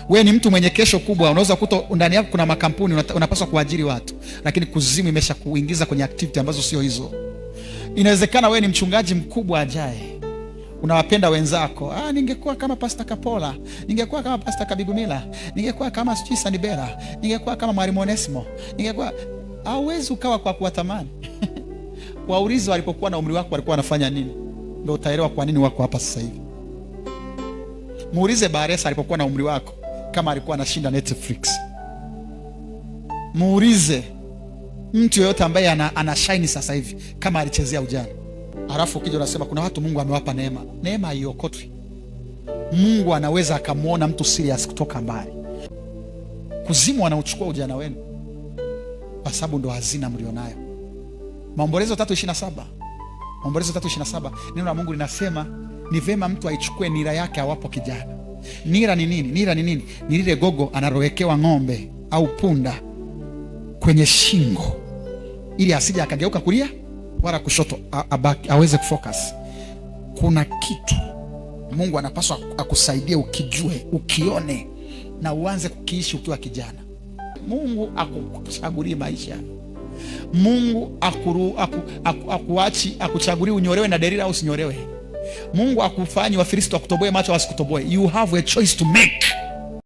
Wewe ni mtu mwenye kesho kubwa, unaweza kukuta ndani yako kuna makampuni, unapaswa kuajiri watu, lakini kuzimu imesha kuingiza kwenye activity ambazo sio hizo. Inawezekana wewe ni mchungaji mkubwa ajaye, unawapenda wenzako. Ningekuwa kama Pastor Kapola, ningekuwa kama Pastor Kabigumila, ningekuwa kama Sijui Sanibera, ningekuwa kama Mwalimu Onesimo, ningekuwa. Hauwezi ukawa kwa kuwatamani. Waulize walipokuwa na umri wako walikuwa wanafanya nini, ndio utaelewa kwa nini wako hapa sasa hivi. Muulize Baresa alipokuwa na umri wako kama alikuwa anashinda Netflix. Muulize mtu yoyote ambaye ana shine sasa hivi kama alichezea ujana. Alafu ukija unasema kuna watu Mungu amewapa neema. Neema haiokotwi. Mungu anaweza akamuona mtu serious kutoka mbali. Kuzimu anauchukua ujana wenu kwa sababu ndo hazina mlionayo. Maombolezo 3:27. Maombolezo 3:27 neno la Mungu linasema ni vema mtu aichukue nira yake awapo kijana. Nira ni nini? Nira ni nini? Ni lile gogo anarowekewa ng'ombe au punda kwenye shingo, ili asije akageuka kulia wala kushoto, aweze kufocus. Kuna kitu Mungu anapaswa akusaidie ukijue, ukione na uanze kukiishi ukiwa kijana. Mungu akuchagulie maisha. Mungu akuachi akuchagulie unyolewe na Delila au usinyolewe. Mungu akufanyi Wafilisti wakutoboe macho wasikutoboe. You have a choice to make.